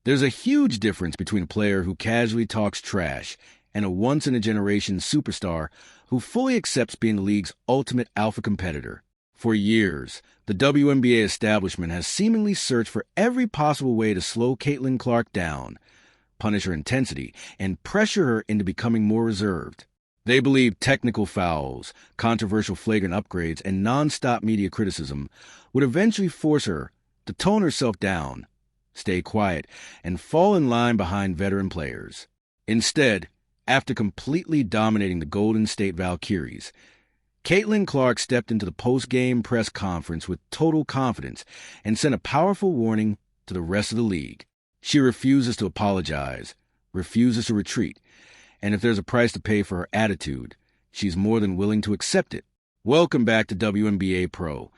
There's a huge difference between a player who casually talks trash and a once-in-a-generation superstar who fully accepts being the league's ultimate alpha competitor. For years, the WNBA establishment has seemingly searched for every possible way to slow Caitlin Clark down, punish her intensity, and pressure her into becoming more reserved. They believe technical fouls, controversial flagrant upgrades, and non-stop media criticism would eventually force her to tone herself down, stay quiet, and fall in line behind veteran players. Instead, after completely dominating the Golden State Valkyries, Caitlin Clark stepped into the post-game press conference with total confidence and sent a powerful warning to the rest of the league. She refuses to apologize, refuses to retreat, and if there's a price to pay for her attitude, she's more than willing to accept it. Welcome back to WNBA Pro,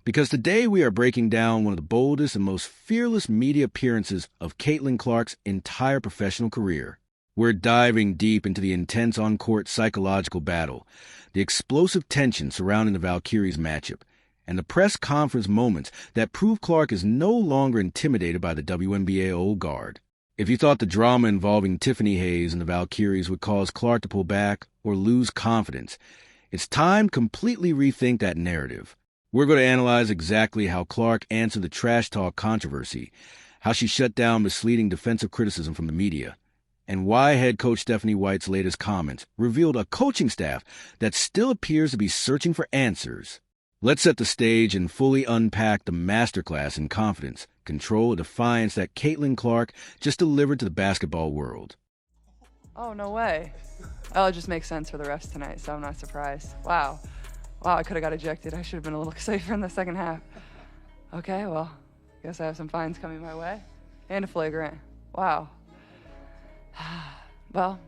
because today we are breaking down one of the boldest and most fearless media appearances of Caitlin Clark's entire professional career. We're diving deep into the intense on-court psychological battle, the explosive tension surrounding the Valkyries matchup, and the press conference moments that prove Clark is no longer intimidated by the WNBA old guard. If you thought the drama involving Tiffany Hayes and the Valkyries would cause Clark to pull back or lose confidence, it's time to completely rethink that narrative. We're going to analyze exactly how Clark answered the trash talk controversy, how she shut down misleading defensive criticism from the media, and why head coach Stephanie White's latest comments revealed a coaching staff that still appears to be searching for answers. Let's set the stage and fully unpack the masterclass in confidence, control, and defiance that Caitlin Clark just delivered to the basketball world. Oh, no way. Oh, it just makes sense for the refs tonight, so I'm not surprised. Wow, I could have got ejected. I should have been a little safer in the second half. Okay, well, guess I have some fines coming my way. And a flagrant. Wow. Well,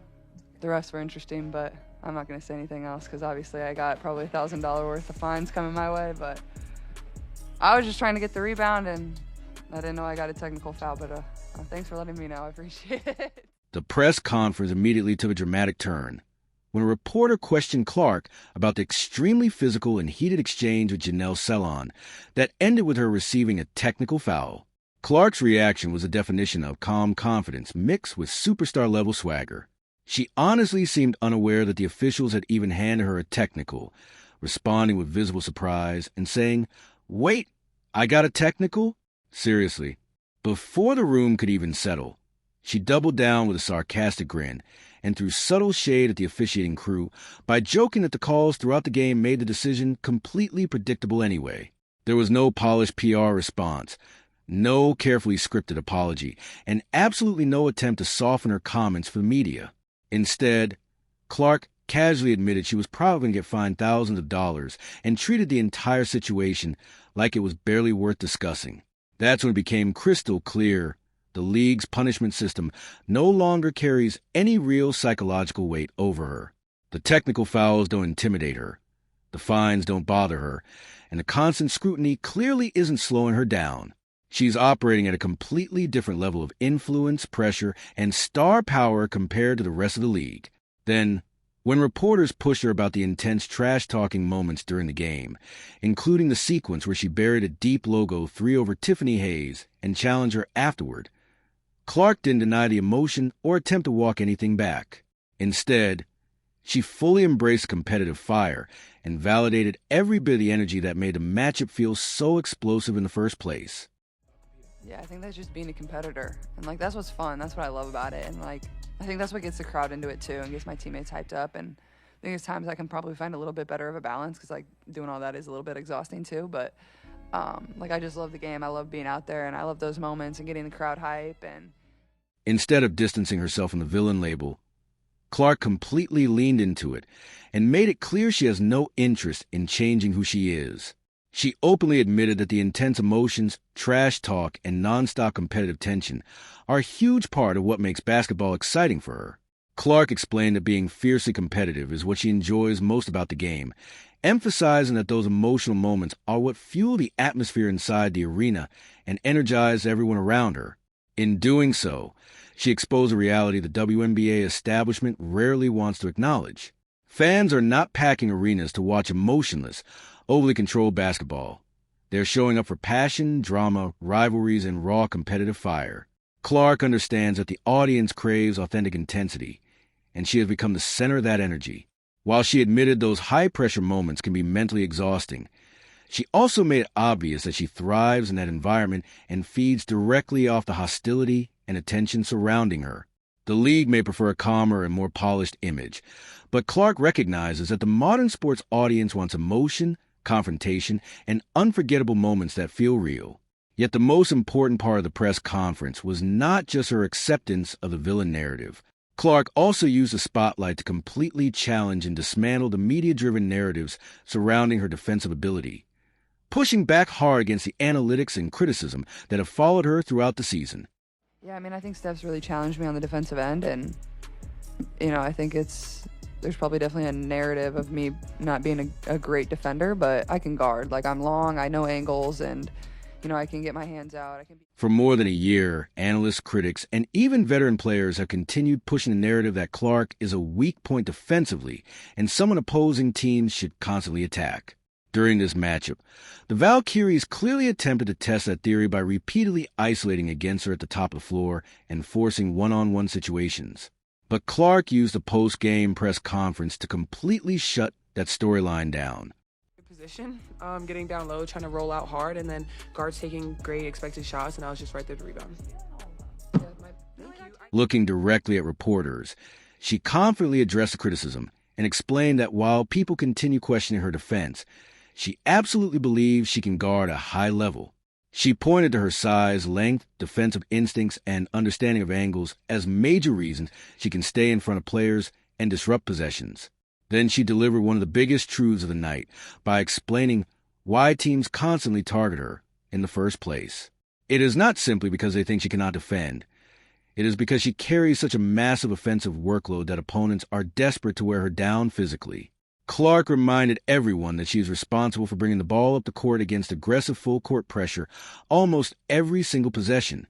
the refs were interesting, but I'm not going to say anything else because obviously I got probably $1,000 worth of fines coming my way, but I was just trying to get the rebound and I didn't know I got a technical foul, but thanks for letting me know. I appreciate it. The press conference immediately took a dramatic turn when a reporter questioned Clark about the extremely physical and heated exchange with Janelle Selon that ended with her receiving a technical foul. Clark's reaction was a definition of calm confidence mixed with superstar-level swagger. She honestly seemed unaware that the officials had even handed her a technical, responding with visible surprise and saying, "Wait, I got a technical?" Seriously. Before the room could even settle, she doubled down with a sarcastic grin and threw subtle shade at the officiating crew by joking that the calls throughout the game made the decision completely predictable anyway. There was no polished PR response, no carefully scripted apology, and absolutely no attempt to soften her comments for the media. Instead, Clark casually admitted she was probably going to get fined thousands of dollars and treated the entire situation like it was barely worth discussing. That's when it became crystal clear the league's punishment system no longer carries any real psychological weight over her. The technical fouls don't intimidate her, the fines don't bother her, and the constant scrutiny clearly isn't slowing her down. She's operating at a completely different level of influence, pressure, and star power compared to the rest of the league. Then, when reporters pushed her about the intense trash-talking moments during the game, including the sequence where she buried a deep logo 3 over Tiffany Hayes and challenged her afterward, Clark didn't deny the emotion or attempt to walk anything back. Instead, she fully embraced competitive fire and validated every bit of the energy that made the matchup feel so explosive in the first place. Yeah, I think that's just being a competitor. And, that's what's fun. That's what I love about it. And, I think that's what gets the crowd into it, too, and gets my teammates hyped up. And I think there's times I can probably find a little bit better of a balance because, doing all that is a little bit exhausting, too. But, I just love the game. I love being out there, and I love those moments and getting the crowd hype. And instead of distancing herself from the villain label, Clark completely leaned into it and made it clear she has no interest in changing who she is. She openly admitted that the intense emotions, trash talk, and nonstop competitive tension are a huge part of what makes basketball exciting for her. Clark explained that being fiercely competitive is what she enjoys most about the game, emphasizing that those emotional moments are what fuel the atmosphere inside the arena and energize everyone around her. In doing so, she exposed a reality the WNBA establishment rarely wants to acknowledge. Fans are not packing arenas to watch emotionless, overly controlled basketball. They're showing up for passion, drama, rivalries, and raw competitive fire. Clark understands that the audience craves authentic intensity, and she has become the center of that energy. While she admitted those high-pressure moments can be mentally exhausting, she also made it obvious that she thrives in that environment and feeds directly off the hostility and attention surrounding her. The league may prefer a calmer and more polished image, but Clark recognizes that the modern sports audience wants emotion, confrontation, and unforgettable moments that feel real. Yet the most important part of the press conference was not just her acceptance of the villain narrative. Clark also used the spotlight to completely challenge and dismantle the media-driven narratives surrounding her defensive ability, pushing back hard against the analytics and criticism that have followed her throughout the season. Yeah, I mean, I think Steph's really challenged me on the defensive end, and, I think there's probably definitely a narrative of me not being a great defender, but I can guard. Like, I'm long, I know angles, and, I can get my hands out. For more than a year, analysts, critics, and even veteran players have continued pushing the narrative that Clark is a weak point defensively and someone opposing teams should constantly attack. During this matchup, the Valkyries clearly attempted to test that theory by repeatedly isolating against her at the top of the floor and forcing one-on-one situations. But Clark used the post-game press conference to completely shut that storyline down. Position, getting down low, trying to roll out hard, and then guards taking great expected shots, and I was just right there to rebound. Looking directly at reporters, she confidently addressed the criticism and explained that while people continue questioning her defense, she absolutely believes she can guard a high level. She pointed to her size, length, defensive instincts, and understanding of angles as major reasons she can stay in front of players and disrupt possessions. Then she delivered one of the biggest truths of the night by explaining why teams constantly target her in the first place. It is not simply because they think she cannot defend. It is because she carries such a massive offensive workload that opponents are desperate to wear her down physically. Clark reminded everyone that she is responsible for bringing the ball up the court against aggressive full-court pressure almost every single possession,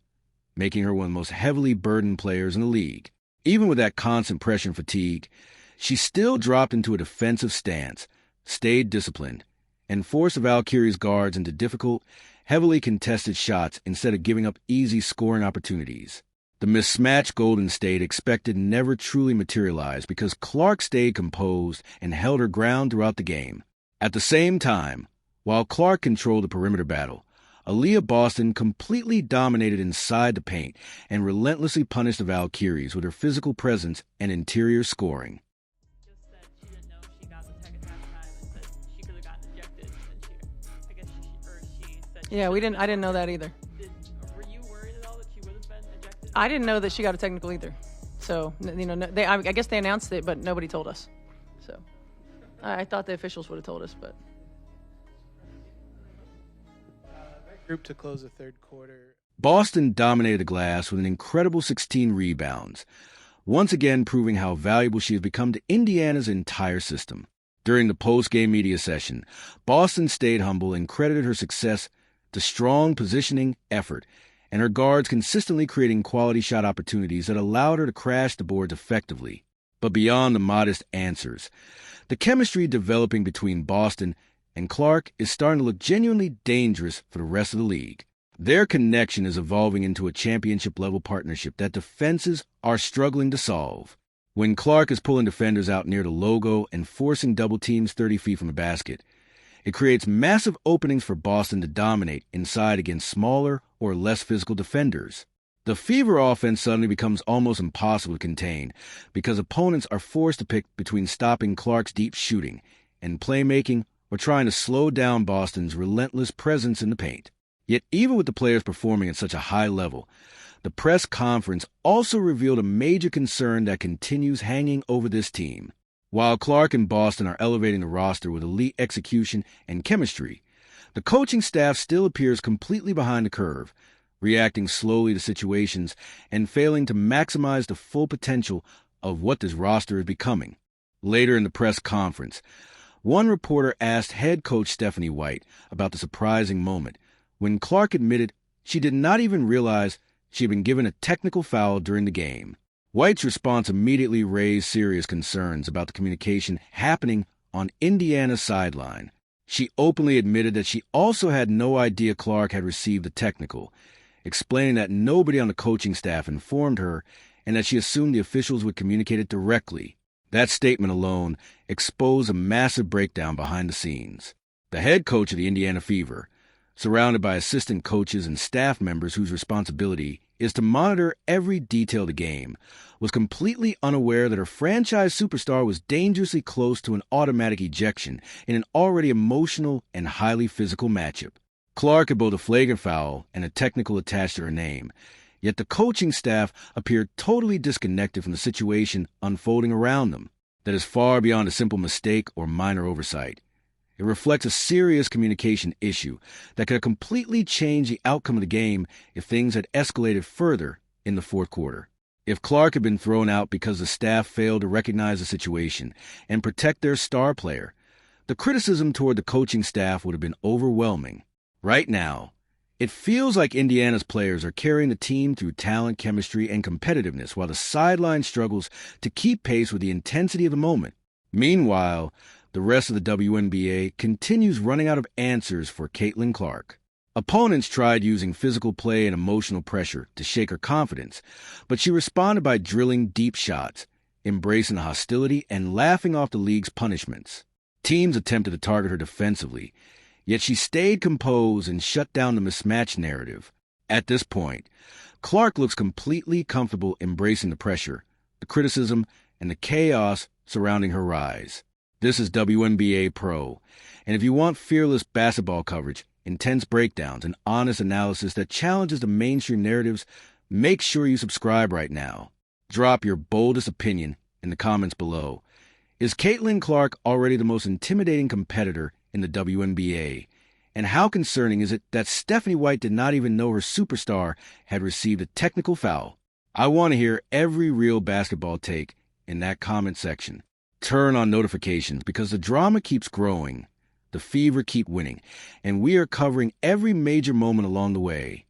making her one of the most heavily burdened players in the league. Even with that constant pressure and fatigue, she still dropped into a defensive stance, stayed disciplined, and forced the Valkyries' guards into difficult, heavily contested shots instead of giving up easy scoring opportunities. The mismatched Golden State expected never truly materialized because Clark stayed composed and held her ground throughout the game. At the same time, while Clark controlled the perimeter battle, Aaliyah Boston completely dominated inside the paint and relentlessly punished the Valkyries with her physical presence and interior scoring. Yeah, I didn't know that either. Were you worried at all that she would have been ejected? I didn't know that she got a technical either. So, I guess they announced it, but nobody told us. So, I thought the officials would have told us, but. Group to close the third quarter. Boston dominated the glass with an incredible 16 rebounds, once again proving how valuable she has become to Indiana's entire system. During the post-game media session, Boston stayed humble and credited her success to strong positioning, effort, and her guards consistently creating quality shot opportunities that allowed her to crash the boards effectively. But beyond the modest answers, the chemistry developing between Boston and Clark is starting to look genuinely dangerous for the rest of the league. Their connection is evolving into a championship-level partnership that defenses are struggling to solve. When Clark is pulling defenders out near the logo and forcing double teams 30 feet from the basket, it creates massive openings for Boston to dominate inside against smaller or less physical defenders. The Fever offense suddenly becomes almost impossible to contain because opponents are forced to pick between stopping Clark's deep shooting and playmaking or trying to slow down Boston's relentless presence in the paint. Yet even with the players performing at such a high level, the press conference also revealed a major concern that continues hanging over this team. While Clark and Boston are elevating the roster with elite execution and chemistry, the coaching staff still appears completely behind the curve, reacting slowly to situations and failing to maximize the full potential of what this roster is becoming. Later in the press conference, one reporter asked head coach Stephanie White about the surprising moment when Clark admitted she did not even realize she had been given a technical foul during the game. White's response immediately raised serious concerns about the communication happening on Indiana's sideline. She openly admitted that she also had no idea Clark had received the technical, explaining that nobody on the coaching staff informed her and that she assumed the officials would communicate it directly. That statement alone exposed a massive breakdown behind the scenes. The head coach of the Indiana Fever, surrounded by assistant coaches and staff members whose responsibility is to monitor every detail of the game, was completely unaware that her franchise superstar was dangerously close to an automatic ejection in an already emotional and highly physical matchup. Clark had both a flagrant foul and a technical attached to her name, yet the coaching staff appeared totally disconnected from the situation unfolding around them. That is far beyond a simple mistake or minor oversight. It reflects a serious communication issue that could have completely changed the outcome of the game if things had escalated further in the fourth quarter. If Clark had been thrown out because the staff failed to recognize the situation and protect their star player, the criticism toward the coaching staff would have been overwhelming. Right now, it feels like Indiana's players are carrying the team through talent, chemistry, and competitiveness while the sideline struggles to keep pace with the intensity of the moment. Meanwhile, the rest of the WNBA continues running out of answers for Caitlin Clark. Opponents tried using physical play and emotional pressure to shake her confidence, but she responded by drilling deep shots, embracing the hostility, and laughing off the league's punishments. Teams attempted to target her defensively, yet she stayed composed and shut down the mismatch narrative. At this point, Clark looks completely comfortable embracing the pressure, the criticism, and the chaos surrounding her rise. This is WNBA Pro, and if you want fearless basketball coverage, intense breakdowns, and honest analysis that challenges the mainstream narratives, make sure you subscribe right now. Drop your boldest opinion in the comments below. Is Caitlin Clark already the most intimidating competitor in the WNBA? And how concerning is it that Stephanie White did not even know her superstar had received a technical foul? I want to hear every real basketball take in that comment section. Turn on notifications because the drama keeps growing, the Fever keep winning, and we are covering every major moment along the way.